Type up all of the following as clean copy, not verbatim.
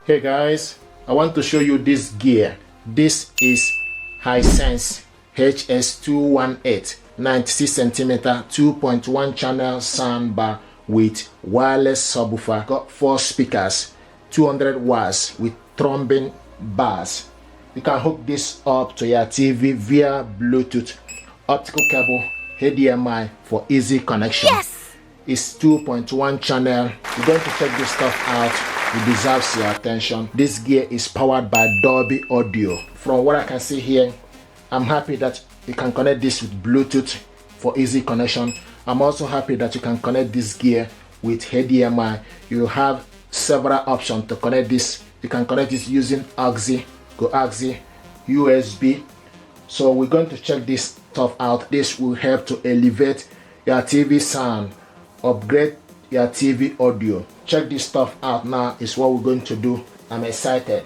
Hey guys, I want to show you this gear. This is Hisense HS218 96cm 2.1 channel soundbar with wireless subwoofer. Got 4 speakers, 200 watts with thrombing bars. You can hook this up to your TV via Bluetooth, optical cable, HDMI for easy connection. Yes! It's 2.1 channel. You're going to check this stuff out. It deserves your attention. This gear is powered by Dolby Audio. From what I can see here, I'm happy that you can connect this with Bluetooth for easy connection. I'm also happy that you can connect this gear with HDMI. You have several options to connect this. You can connect this using AUX, coaxial, USB. So we're going to check this stuff out. This will help to elevate your TV sound, upgrade your TV audio. Check this stuff out now is what we're going to do. I'm excited.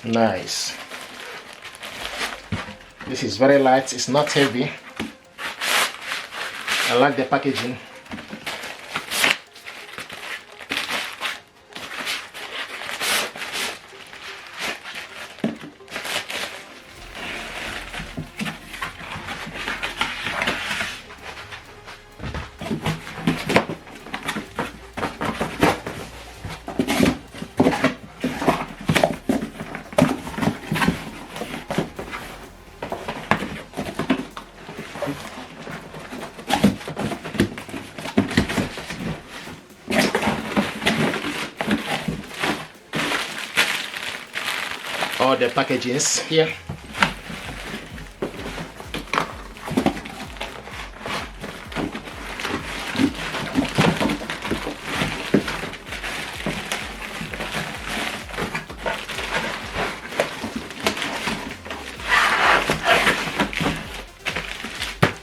Nice. This is very light, it's not heavy. I like the packaging. All the packagings here.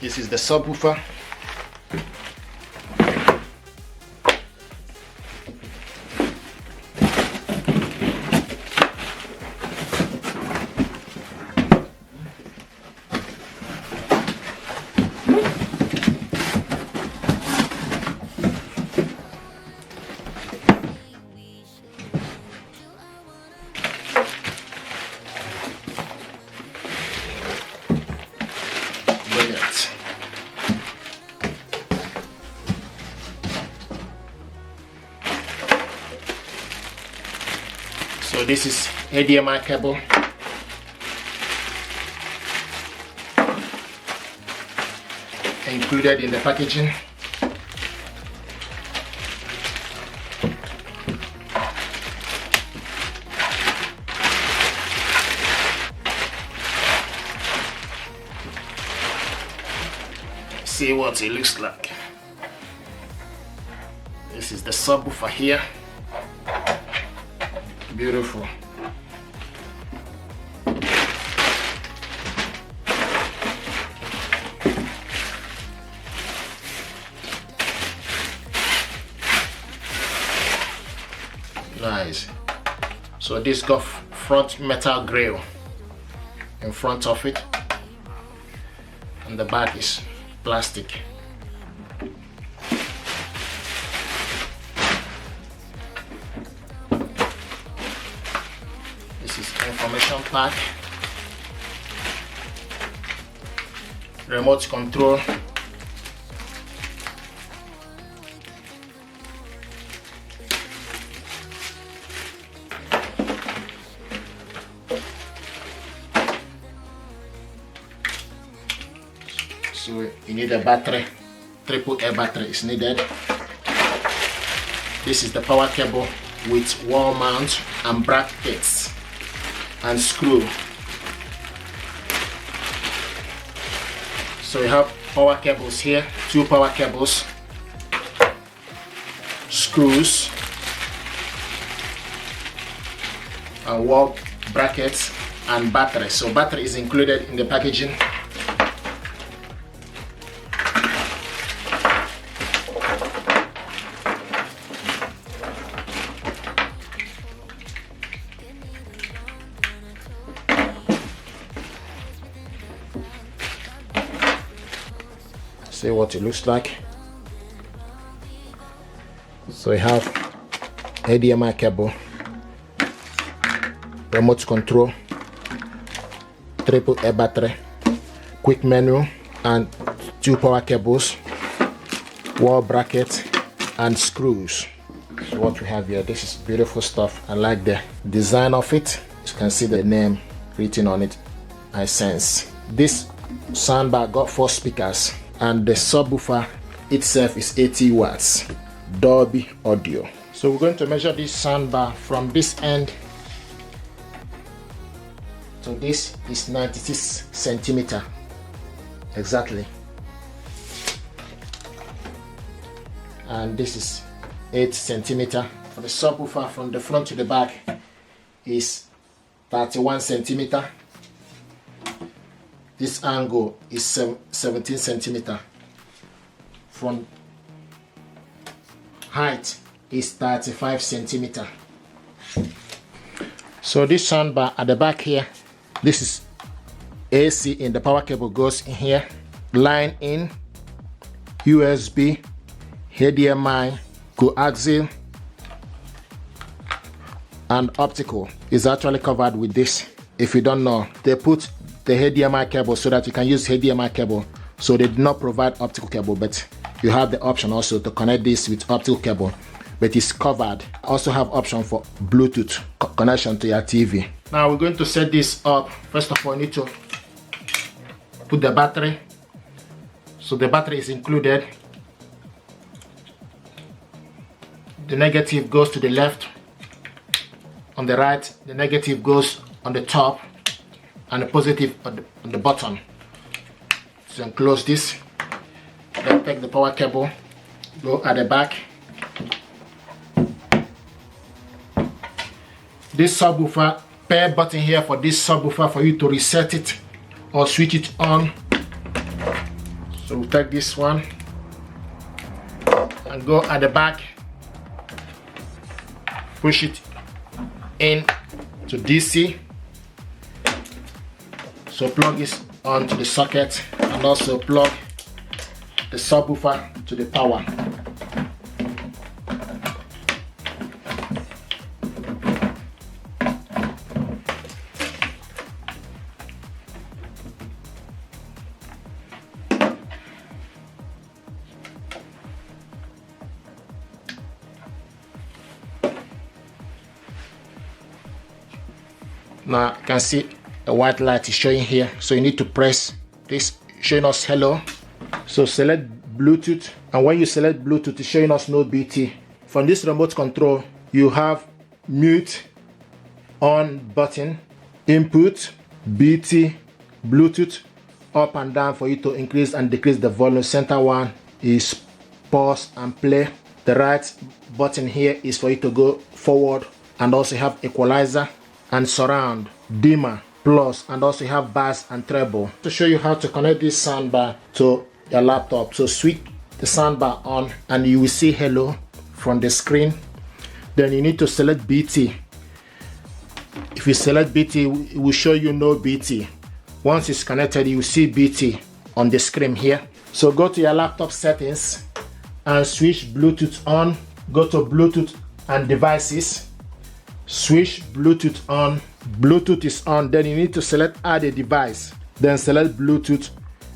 This is the subwoofer. So this is HDMI cable. Included in the packaging. See what it looks like. This is the subwoofer here. Beautiful. Nice. So this got front metal grill in front of it, and the back is plastic. This is information pack, remote control, so you need a battery, AAA battery is needed. This is the power cable with wall mount and brackets and screw. So you have power cables here, 2 power cables, screws, and wall brackets, and battery. So battery is included in the packaging. See what it looks like. So you have HDMI cable, remote control, AAA battery, quick menu, and 2 power cables, wall bracket, and screws. So what we have here, this is beautiful stuff. I like the design of it. You can see the name written on it, Hisense. This soundbar got 4 speakers, and the subwoofer itself is 80 watts, Dolby audio. So we're going to measure this soundbar from this end to this is 96 centimeter exactly, and this is 8 centimeter. For the subwoofer from the front to the back is 31 centimeter. This angle is 17 centimeter. From height is 35 centimeter. So this soundbar at the back here, this is AC in, the power cable goes in here, line in, USB, HDMI, coaxial, and optical is actually covered with this. If you don't know, they put the HDMI cable so that you can use HDMI cable, so they do not provide optical cable, but you have the option also to connect this with optical cable, but it's covered. Also have option for Bluetooth connection to your TV. Now we're going to set this up. First of all, we need to put the battery. So the battery is included. The negative goes to the left. On the right, the negative goes on the top, and the positive on the bottom. So close this. Then take the power cable, go at the back. This subwoofer, pair button here for this subwoofer for you to reset it or switch it on. So we'll take this one and go at the back, push it in to DC. So plug this onto the socket and also plug the subwoofer to the power. Now you can see a white light is showing here, so you need to press this, showing us hello. So select Bluetooth, and when you select Bluetooth, it's showing us no BT. From this remote control, you have mute, on button, input, BT, Bluetooth, up and down for you to increase and decrease the volume. Center one is pause and play. The right button here is for you to go forward, and also have equalizer and surround, dimmer, plus, and also have bass and treble. To show you how to connect this soundbar to your laptop, so switch the soundbar on and you will see hello from the screen. Then you need to select BT. If you select BT, it will show you no BT. Once it's connected, you will see BT on the screen here. So go to your laptop settings and switch Bluetooth on. Go to Bluetooth and devices, switch Bluetooth on. Bluetooth is on. Then you need to select add a device, then select Bluetooth.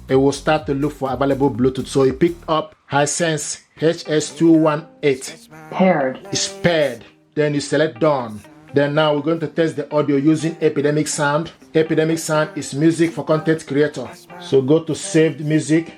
It will start to look for available Bluetooth. So you picked up Hisense HS218. Paired. It's paired. Then you select done. Then now we're going to test the audio using Epidemic Sound. Epidemic Sound is music for content creator. So go to saved music.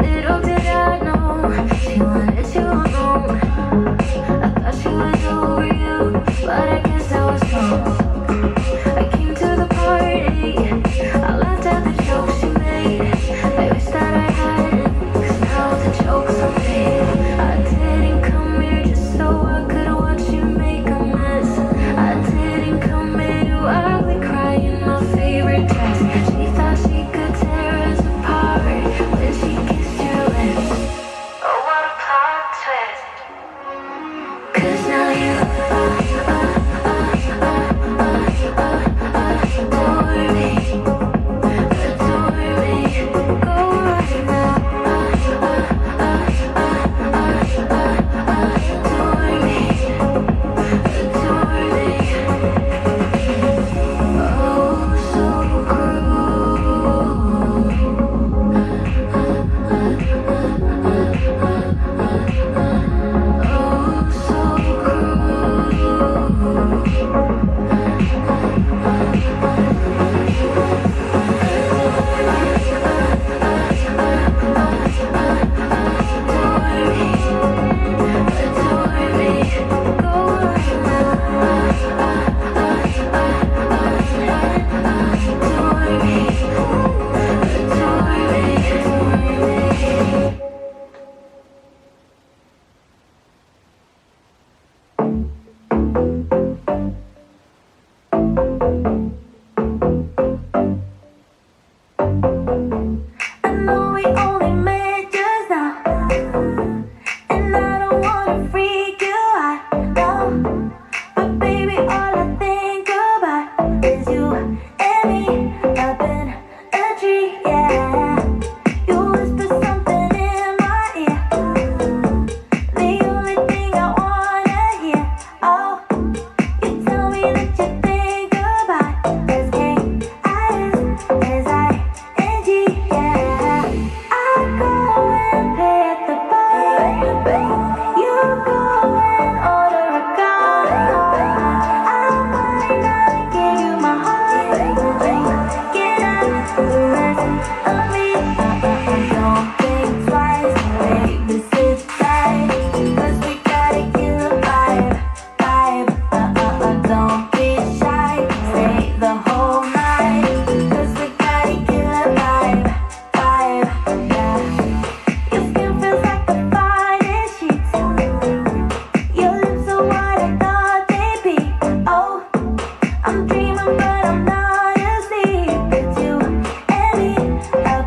Little did I know she wanted you alone. I thought she was over you, but I guess I was wrong. I came to the party, I laughed at the jokes she made. I wish that I hadn't, 'cause now the joke's on me. I didn't come here just so I could watch you make a mess. I didn't come here to ugly cry in my favorite dress. She thought she could tear us apart when she kissed your lips. Oh, what a plot twist. 'Cause now you adore me, adore me. Go right now, adore me, adore me. Oh, so I know we only met just now, and I don't wanna freak you out, no. But baby, all I think about is you and me up in a tree, yeah. You whisper something in my ear, the only thing I wanna hear. Oh, you tell me that you think about S-K-I-S-S-I-N-G, yeah. I go and play at the bar, you go and order a car. I might not give you my heart, get out the rest of me. Don't think twice, baby, sit tight, 'cause we gotta kill a vibe. Don't be shy, stay the whole night, 'cause we gotta kill a vibe, yeah. Your skin feels like the finest sheets, your lips are what I thought they'd be. Oh, I'm dreaming but I'm not asleep. It's you and me up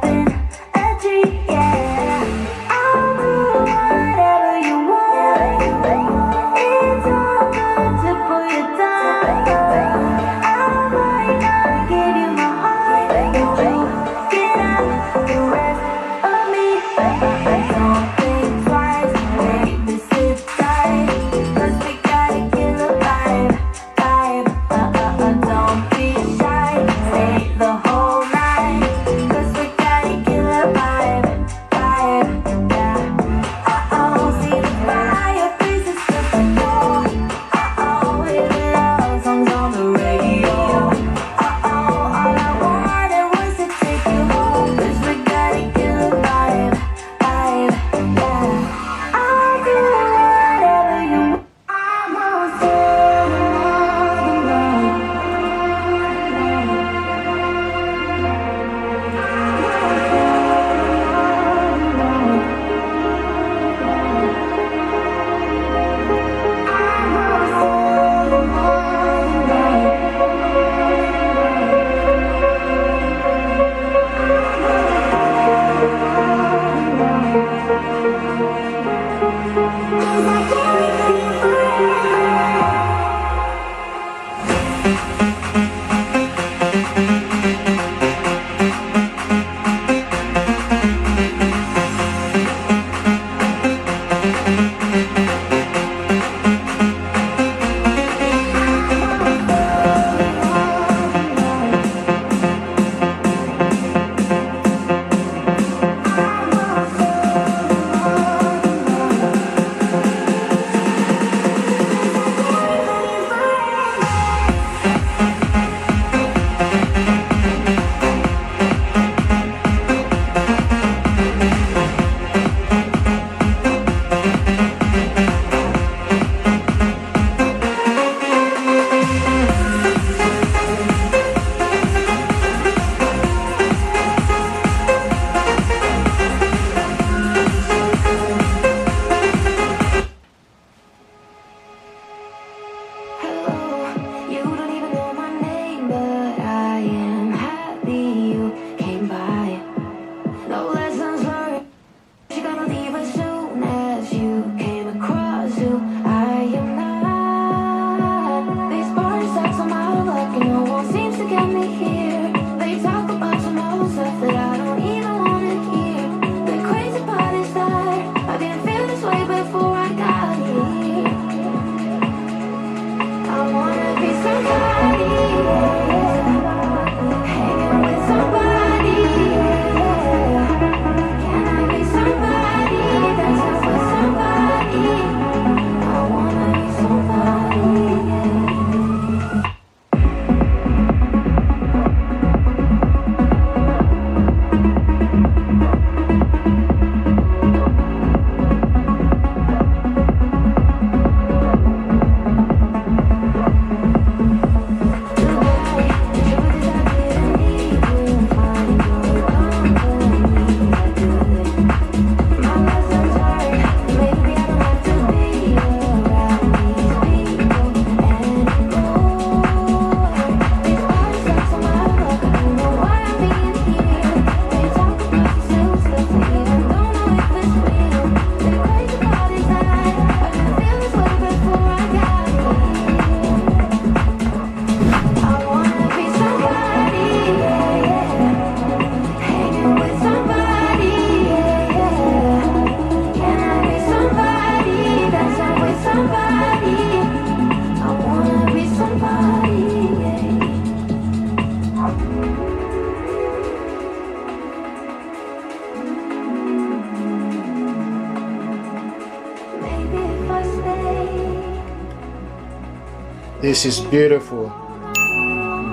This is beautiful.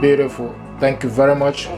Beautiful. Thank you very much.